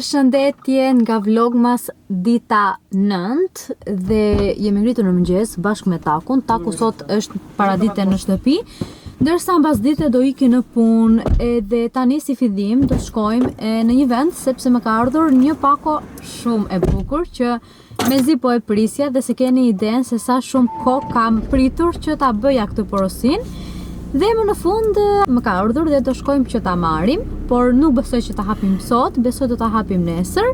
Përshëndetje nga Vlogmas dita 9 dhe jemi ngritur në mëngjes bashkë me Takun. Taku sot është paradite në shtëpi, ndërsa mbas dite do iki në punë edhe tani si fillim do shkojmë në një vend sepse më ka ardhur një pako shumë e bukur që mezi po e prisja dhe se keni idenë se sa shumë kohë kam pritur që ta bëja këtë porosin. Dhe më në fund më ka ardhur dhe do shkojmë që ta marrim, por nuk besoj që ta hapim sot, besoj do ta hapim nesër.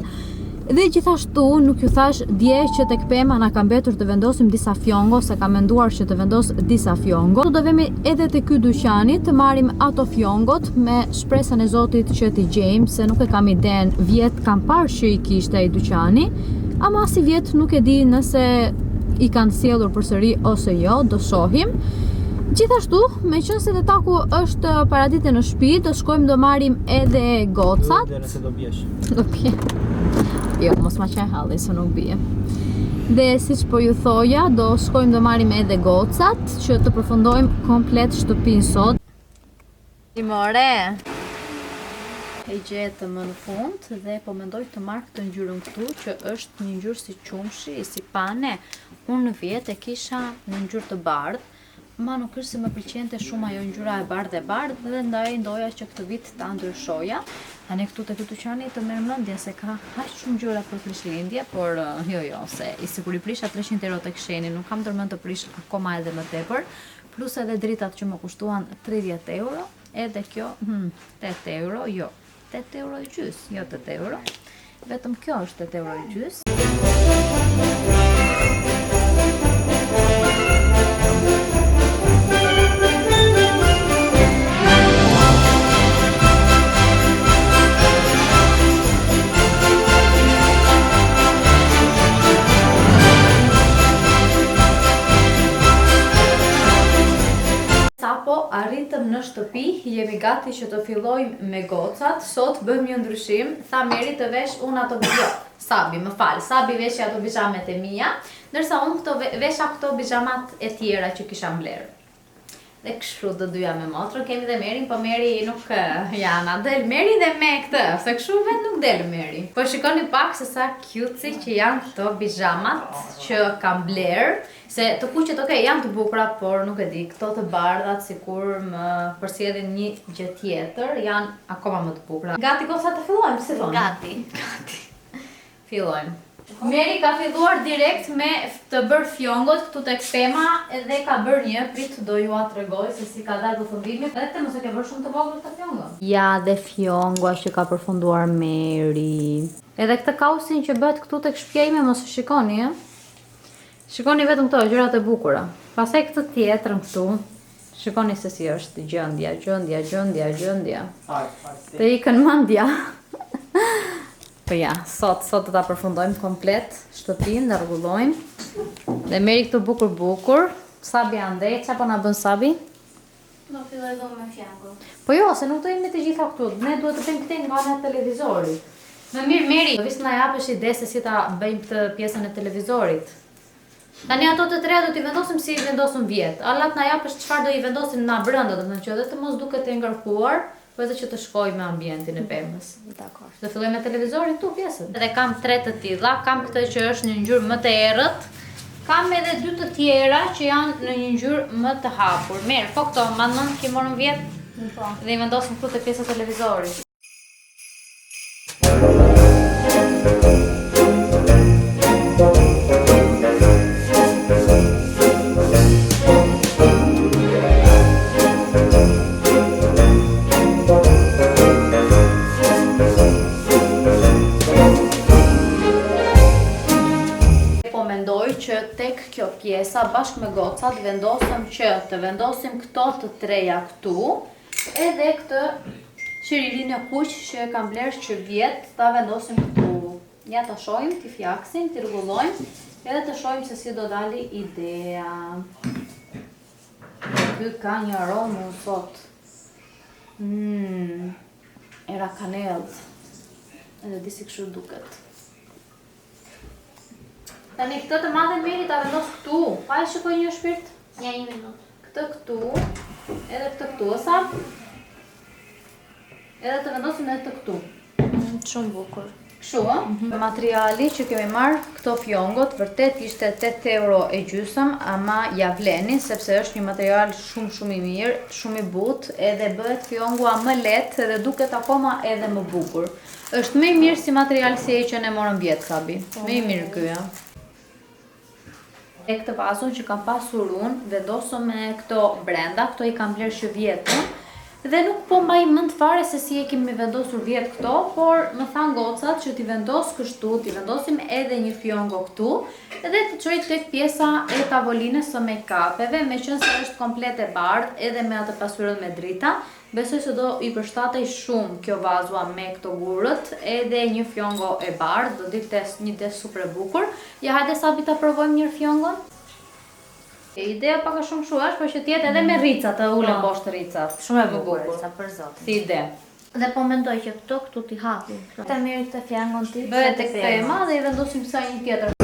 Dhe gjithashtu nuk ju thash dje që tek Pema na ka mbetur të vendosim disa fjongo, se ka menduar që të vendos disa fjongo. Do vemi edhe te ky dyqani të marrim ato fjongot me shpresën e Zotit që t'i gjejmë, se nuk e kam iden, vjet kam parë që i kishte ai dyqani, ama si vjet nuk e di nëse i kanë sjellur përsëri ose jo, do shohim. Gjithashtu, me qënë se dhe Taku është paradite në shtëpi, do shkojmë do marrim edhe gocat. Dhe nëse do bjesh. Do bje. Jo, mos ma qaj halli, se nuk bje. Dhe siç po ju thoja, do shkojmë do marrim edhe gocat, që të përfundojmë komplet shtëpinë sot. Timore! E gjetë më në fund dhe po mendoj të marrë këtë ngjyrën këtu, që është një ngjyrë si qumshi, si pane. Unë në vjet e kisha në ngjyrë të bardhë, ma nuk është se më pëlqente shumë ajo ngjyra e bardhë dhe ndaj ndoja që këtë vit ta ndryshoja. Tani këtu te ky dyqani të merr mendje se ka aq shumë ngjyra për Krishtlindje, por jo, se i siguri prisha 300 euro tek sheni, nuk kam ndërmend të prish akoma edhe më tepër, plus edhe dritat që më kushtuan 30 euro, edhe kjo 8 euro, jo, 8 euro e gjys, jo 8 euro, vetëm kjo është 8 euro e gjys. Arritëm në shtëpi, jemi gati që të fillojmë me gocat. Sot bëjmë një ndryshim. Tha Meri të vesh unë ato Sabi veshja ato bijamet e mia, ndërsa unë vesha këto bijamat e tjera që kisha mblerë. Dhe kështu të dyja me motrën, kemi dhe Merin, po Meri nuk janë, del Meri dhe me këtë, se kështu vetë nuk del Meri. Po shikoni pak se sa cutesy që janë këto bijamat që kam blerë, se të kuqet janë të bukura, por nuk e di, këto të bardhat sikur më përsjellin një gjë tjetër, janë akoma më të bukura. Gati goca të fillojmë, si thonë? Gati. Fillojmë. Meri ka filluar direkt me të bërë fjongot këtu tek Pema dhe ka bërë një, prit do ju a tregoj se si ka dalë përfundimi. Edhe te mos e ke bërë shumë të vogël të fjongot. Ja dhe fjongua që ka përfunduar Meri. Edhe këtë kausin që bëhet këtu tek shtëpia ime mos e shikoni, Shikoni vetëm këto gjërat e bukura. Pastaj këtë tjetrën këtu. Shikoni se si është gjendja. Të ikën mendja. Po ja, sot do ta përfundojmë komplet shtëpinë, ta rregullojmë. Dhe Meri këtu bukur. Sabi andej, çfarë po na bën Sabi? Do filloj do me fjango. Po jo, se nuk do jemi të gjitha këtu. Ne duhet të bëjmë këtë nga ana e televizorit. Më mirë Meri, do vis na japësh ide se si ta bëjmë këtë pjesën e televizorit. Tani ato të treja do t'i vendosim si i vendosëm vjet. Allat na japësh çfarë do i vendosim na brenda, do të thonë që edhe të mos duket e ngarkuar, por edhe që të shkojë me ambientin e Pemës. Dakor. Do filloj me televizorin këtu pjesën. Edhe kam 3 të tilla, kam këtë që është në ngjyrë më të errët. Kam edhe 2 të tjera që janë në një ngjyrë më të hapur. Mirë, po këto mandon që morëm vjet dhe i vendosim këtu te pjesa e televizorit. Pjesa bashkë me gocat vendosëm që të vendosim këto të treja këtu, edhe këtë qiririn e kuq që e kam blerë që vjet ta vendosim këtu. Ja ta shohim, t'i fjaksim, t'i rregullojmë, edhe të shohim se si do dali idea. Ky ka një aromë sot. Era kanellë. Edhe disi kështu duket. Tani këtë të madhe Meri ta vendos këtu. Pa e shikoj një shpirt? Ja, 1 minutë. Këtë këtu, edhe këtë këtu, ësa? Edhe të vendosim edhe të këtu. Shumë bukur. Kështu, materiali që kemi marrë këto fjongot vërtet ishte 8 euro e gjysëm, ama ja vlenin sepse është një material shumë i mirë, shumë i butë, edhe bëhet fjongua më lehtë dhe duket akoma edhe më bukur. Është më i mirë si material si ai që ne morëm vjet Sabi. Më i mirë ky, ja. E këtë vazon që kam pasur unë, vendosëm me këto brenda, këto i kam blerë që vjetën, dhe nuk po mbaj mend fare se si e kemi vendosur vjet këto, por më than gocat që t'i vendos kështu, t'i vendosim edhe një fjongo këtu, edhe të çoj tek pjesa e tavolinës së make-upeve, meqense është komplet e bardhë, edhe me atë pasyrën me drita. Besoj se do i përshtatej shumë kjo vazua me këto gurët, edhe një fjongo e bardhë, do dikte një des super e bukur. Ja, hajde Sabi ta provojmë një fjongon. Ideja pak a shumë është, por që tjetë edhe me ricat, të ulën poshtë ricat. Shumë e bukur, sa për zotin. Si ide. Dhe po mendoj që këtu t'i hapi. Ta mirë këtë fjangon ti. Bëhet tek tema dhe i vendosim sa një tjetër.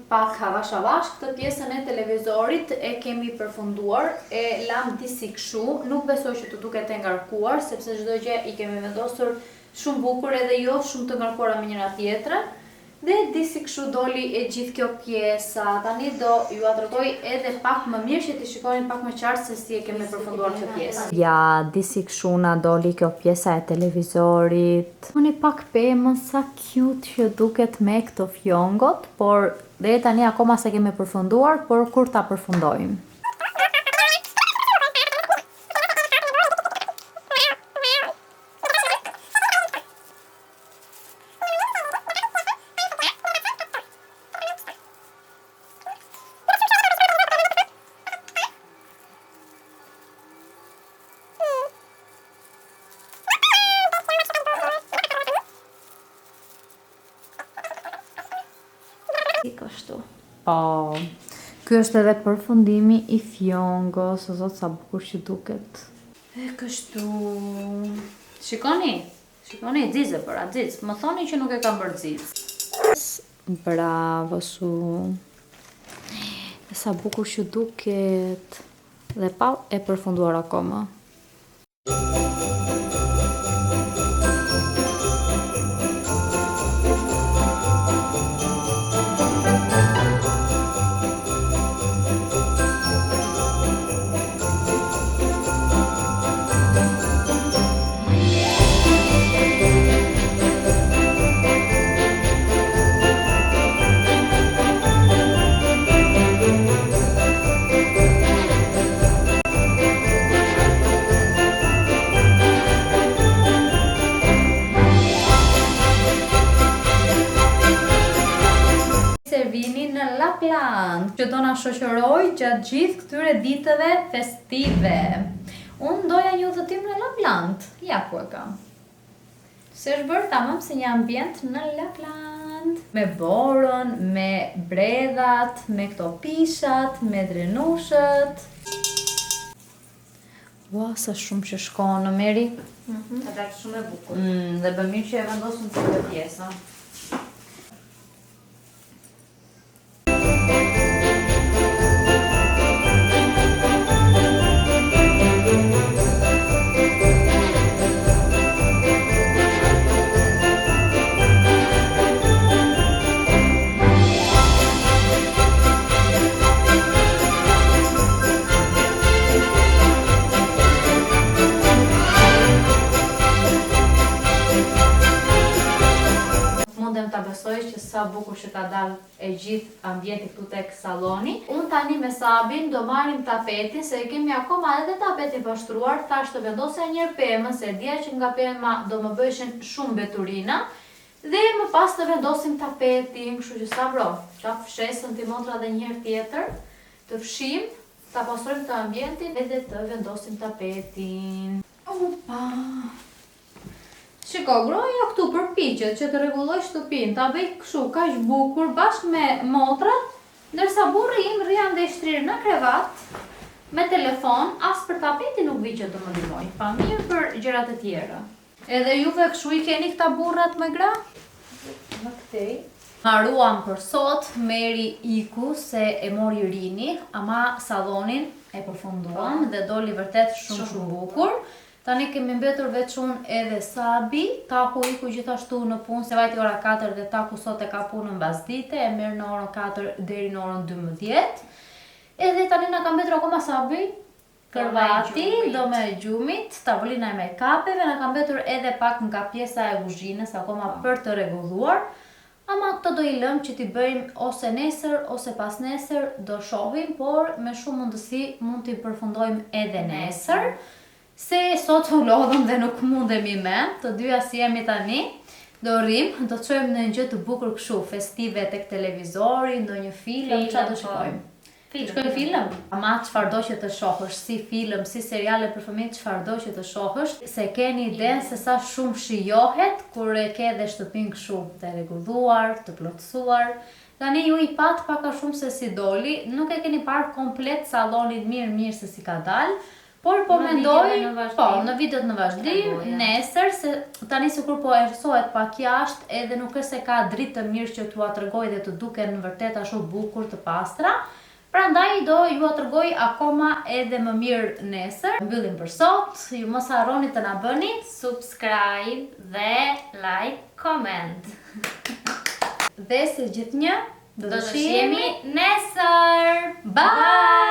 Pak havash këtë pjesën e televizorit e kemi përfunduar, e lam disi kështu, nuk besoj që të duket e ngarkuar, sepse çdo gjë i kemi vendosur shumë bukur edhe jo shumë të ngarkuara me njëra tjetrën. Dhe disi kështu doli e gjithë kjo pjesa. Tani do ju atërtoj edhe pak më mirë që t'i shikoni pak më qartë se si e kemi përfunduar këtë pjesë. Ja, disi kështu na doli kjo pjesa e televizorit. Unë pak pemën sa cute që duket me këto fjongot, por dhe tani akoma se kemi përfunduar, por kur ta përfundojmë. Kështu. Po, ky është edhe përfundimi i fjongos, o zot sa bukur që duket. E kështu. Shikoni, xizë për atë xizë. Më thoni që nuk e kam bërë xizë. Bravo su. E sa bukur që duket. Dhe pa e përfunduar akoma. Që do na shoqëroj gjatë gjithë këtyre ditëve festive. Unë doja një udhëtim në Lapland. Ja ku e kam. Se është bërë tamam si një ambient në Lapland. Me borën, me bredhat, me këto pishat, me drenushët. Ua, sa shumë që shkon në Meri. Edhe shumë e bukur. Dhe bë mirë që e vendosën të këtë pjesa. Që sa bukur që ka dalë e gjithë ambienti këtu tek salloni. Unë tani me Sabin do marrim tapetin, se kemi akoma edhe tapetin pashtruar, thash të vendosja njërë pemën, se dija që nga pema do më bëjshin shumë beturina, dhe më pas të vendosim tapetin, kështu që Sabro, ta fshesën ti motra dhe njërë tjetër, të fshim, ta pastrojmë të ambientin edhe të vendosim tapetin. Opa! Shiko, groja këtu përpiqet që të rregulloj shtëpinë, ta bëj kështu kaq bukur bashkë me motrat, Ndërsa burri im rri ande shtrirë në krevat, me telefon, as për tapeti nuk vi që të më ndihmoj. Pa mirë për gjërat e tjera. Edhe juve kështu i keni këta burrat me gra? Në këtej. Haruam për sot, Meri iku se e mori rini, ama sallonin e përfunduam dhe doli vërtet shumë bukur. Tani kemi mbetur veç unë edhe Sabi, Taku iku gjithashtu në punë, se vajti ora 4 dhe Taku sot e ka punën mbasdite, e merr në orën 4 deri në orën 12. Edhe tani na ka mbetur akoma Sabi, kërvati, dome e gjumit, tavolina e make-upeve, na ka mbetur edhe pak nga pjesa e kuzhinës akoma për të rregulluar. Ama këto do i lëm që t'i bëjmë ose nesër ose pas nesër do shohim, por me shumë mundësi mund t'i përfundojmë edhe nesër. Se sot u lodhëm dhe nuk mundemi me, të dyja si jemi tani, do rrim, do të çojmë në një gjë të bukur kështu, festive tek televizori, ndonjë film, çfarë do shikojmë? Shkojmë film? Ama çfarë do që të shohësh, si film, si seriale për fëmijë, çfarë do që të shohësh, se keni idenë se sa shumë shijohet kur e ke dhe shtëpinë kështu të rregulluar, të plotësuar. Tani ju i pat pak a shumë se si doli, nuk e keni parë komplet sallonin mirë se si ka dalë. Por po mendoj, në videot në vazhdim, nesër, se tani sikur po erësohet pak jashtë, edhe nuk është se ka dritë të mirë që t'ua tregoj dhe të duken në vërtet ashtu bukur të pastra. Prandaj do ju a tregoj akoma edhe më mirë nesër. Mbyllim për sot, ju mos harroni të na bëni subscribe dhe like, comment. Dhe se gjithnjë, do të shihemi nesër. Bye!